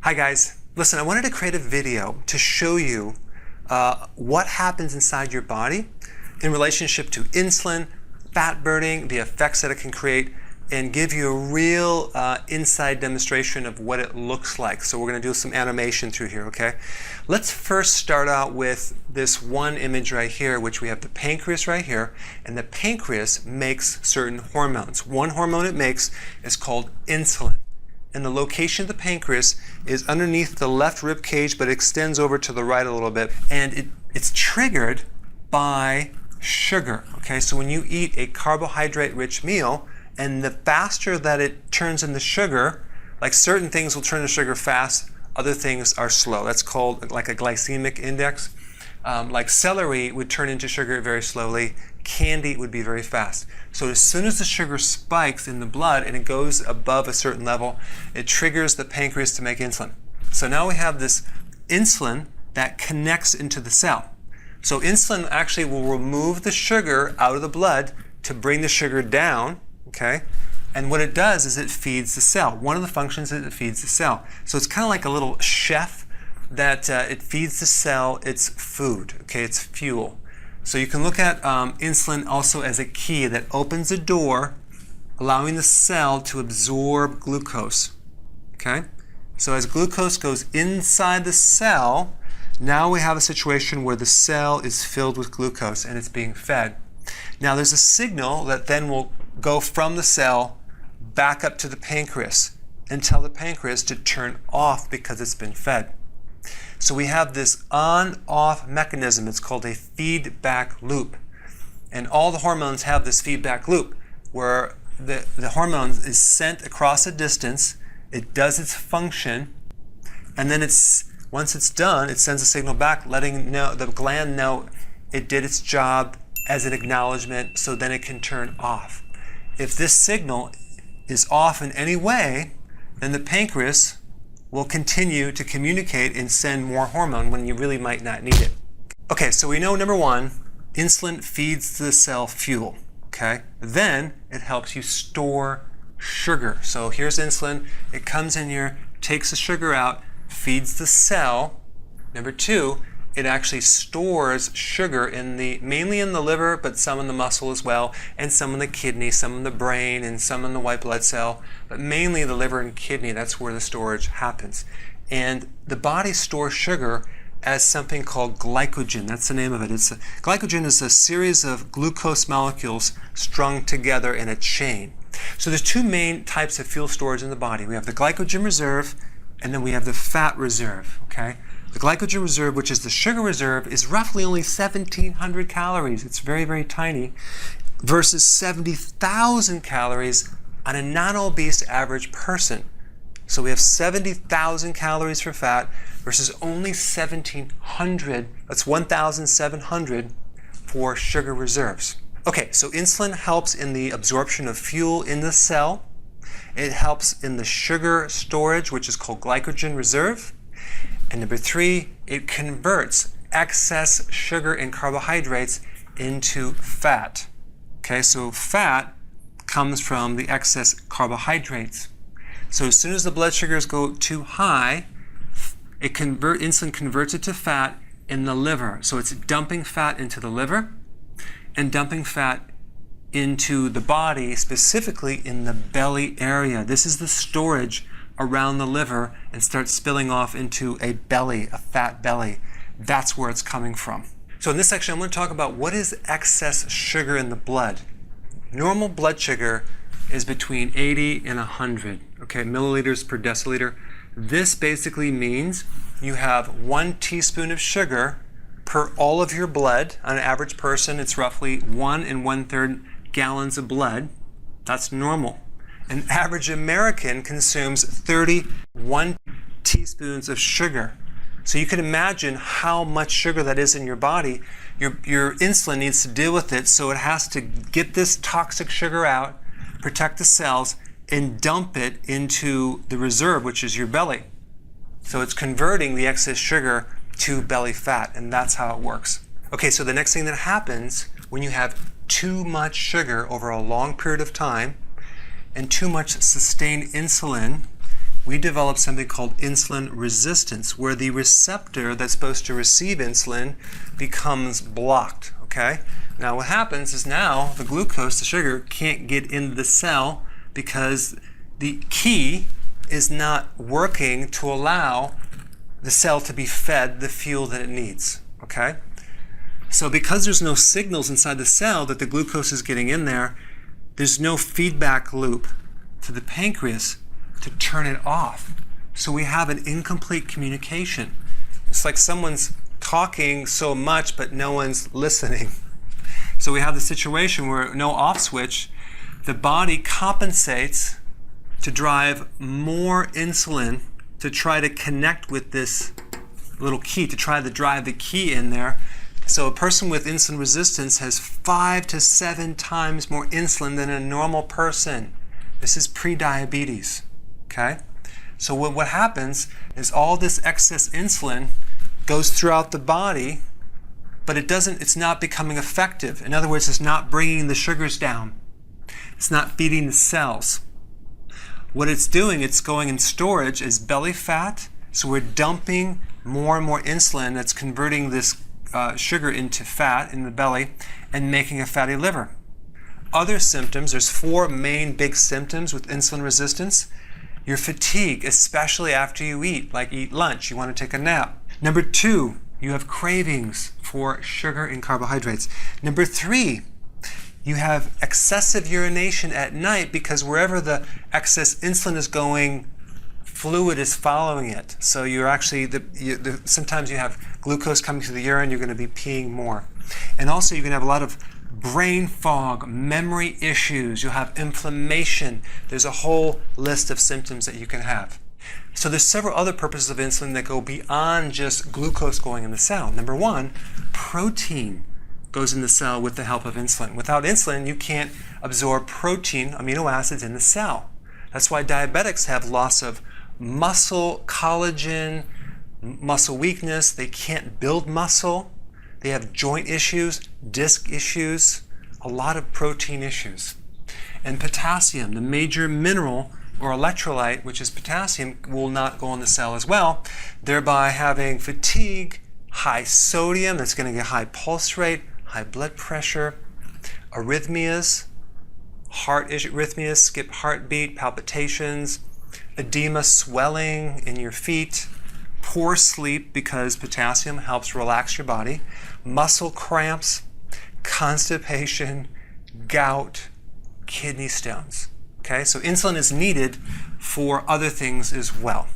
Hi guys, listen, I wanted to create a video to show you what happens inside your body in relationship to insulin, fat burning, the effects that it can create, and give you a real inside demonstration of what it looks like. So we're going to do some animation through here, okay? Let's first start out with this one image right here, which we have the pancreas right here, and the pancreas makes certain hormones. One hormone it makes is called insulin. And the location of the pancreas is underneath the left rib cage, but extends over to the right a little bit. And it's triggered by sugar, okay? So when you eat a carbohydrate-rich meal, and the faster that it turns into sugar, like certain things will turn to sugar fast, other things are slow. That's called like a glycemic index. Like celery would turn into sugar very slowly. Candy would be very fast. So as soon as the sugar spikes in the blood and it goes above a certain level, it triggers the pancreas to make insulin. So now we have this insulin that connects into the cell. So insulin actually will remove the sugar out of the blood to bring the sugar down, okay? And what it does is it feeds the cell. One of the functions is it feeds the cell. So it's kind of like a little chef that it feeds the cell its food, okay? It's fuel. So you can look at insulin also as a key that opens a door, allowing the cell to absorb glucose, okay? So as glucose goes inside the cell, now we have a situation where the cell is filled with glucose and it's being fed. Now there's a signal that then will go from the cell back up to the pancreas and tell the pancreas to turn off because it's been fed. So we have this on-off mechanism. It's called a feedback loop. And all the hormones have this feedback loop where the hormone is sent across a distance, it does its function, and then once it's done, it sends a signal back letting the gland know it did its job as an acknowledgement, so then it can turn off. If this signal is off in any way, then the pancreas will continue to communicate and send more hormone when you really might not need it. Okay, so we know number one, insulin feeds the cell fuel, okay? Then it helps you store sugar. So here's insulin, it comes in here, takes the sugar out, feeds the cell. Number two, it actually stores sugar mainly in the liver, but some in the muscle as well, and some in the kidney, some in the brain, and some in the white blood cell, but mainly the liver and kidney. That's where the storage happens. And the body stores sugar as something called glycogen. That's the name of it. Glycogen is a series of glucose molecules strung together in a chain. So there's two main types of fuel storage in the body. We have the glycogen reserve, and then we have the fat reserve, okay? The glycogen reserve, which is the sugar reserve, is roughly only 1,700 calories. It's very, very tiny, versus 70,000 calories on a non-obese average person. So we have 70,000 calories for fat versus only 1,700, that's 1,700 for sugar reserves. Okay, so insulin helps in the absorption of fuel in the cell. It helps in the sugar storage, which is called glycogen reserve. And number three, it converts excess sugar and carbohydrates into fat. Okay, so fat comes from the excess carbohydrates. So as soon as the blood sugars go too high, insulin converts it to fat in the liver. So it's dumping fat into the liver and dumping fat into the body, specifically in the belly area. This is the storage around the liver and starts spilling off into a belly, a fat belly. That's where it's coming from. So in this section, I'm going to talk about what is excess sugar in the blood. Normal blood sugar is between 80 and 100, okay, milliliters per deciliter. This basically means you have 1 teaspoon of sugar per all of your blood. On an average person, it's roughly 1 1/3 gallons of blood. That's normal. An average American consumes 31 teaspoons of sugar. So you can imagine how much sugar that is in your body. Your insulin needs to deal with it, so it has to get this toxic sugar out, protect the cells, and dump it into the reserve, which is your belly. So it's converting the excess sugar to belly fat, and that's how it works. Okay, so the next thing that happens when you have too much sugar over a long period of time and too much sustained insulin, we develop something called insulin resistance, where the receptor that's supposed to receive insulin becomes blocked, okay? Now what happens is now the glucose, the sugar, can't get into the cell because the key is not working to allow the cell to be fed the fuel that it needs, okay? So because there's no signals inside the cell that the glucose is getting in there, there's no feedback loop to the pancreas to turn it off. So we have an incomplete communication. It's like someone's talking so much but no one's listening. So we have the situation where no off switch, the body compensates to drive more insulin to try to connect with this little key, to try to drive the key in there. So a person with insulin resistance has 5 to 7 times more insulin than a normal person. This is pre-diabetes, okay? So what happens is all this excess insulin goes throughout the body, but it's not becoming effective. In other words, it's not bringing the sugars down. It's not feeding the cells. What it's doing, it's going in storage as belly fat. So we're dumping more and more insulin that's converting this sugar into fat in the belly and making a fatty liver. Other symptoms, there's 4 main big symptoms with insulin resistance. Your fatigue, especially after you eat, like eat lunch, you want to take a nap. Number 2, you have cravings for sugar and carbohydrates. Number 3, you have excessive urination at night because wherever the excess insulin is going, fluid is following it. So you're actually, sometimes you have glucose coming through the urine, you're going to be peeing more. And also you're going to have a lot of brain fog, memory issues, you'll have inflammation. There's a whole list of symptoms that you can have. So there's several other purposes of insulin that go beyond just glucose going in the cell. Number 1, protein goes in the cell with the help of insulin. Without insulin, you can't absorb protein, amino acids in the cell. That's why diabetics have loss of muscle, collagen, muscle weakness. They can't build muscle. They have joint issues, disc issues, a lot of protein issues. And potassium, the major mineral or electrolyte, which is potassium, will not go in the cell as well, thereby having fatigue, high sodium, that's going to get high pulse rate, high blood pressure, arrhythmias, heart arrhythmias, skip heartbeat, palpitations, edema, swelling in your feet, poor sleep because potassium helps relax your body, muscle cramps, constipation, gout, kidney stones. Okay, so insulin is needed for other things as well.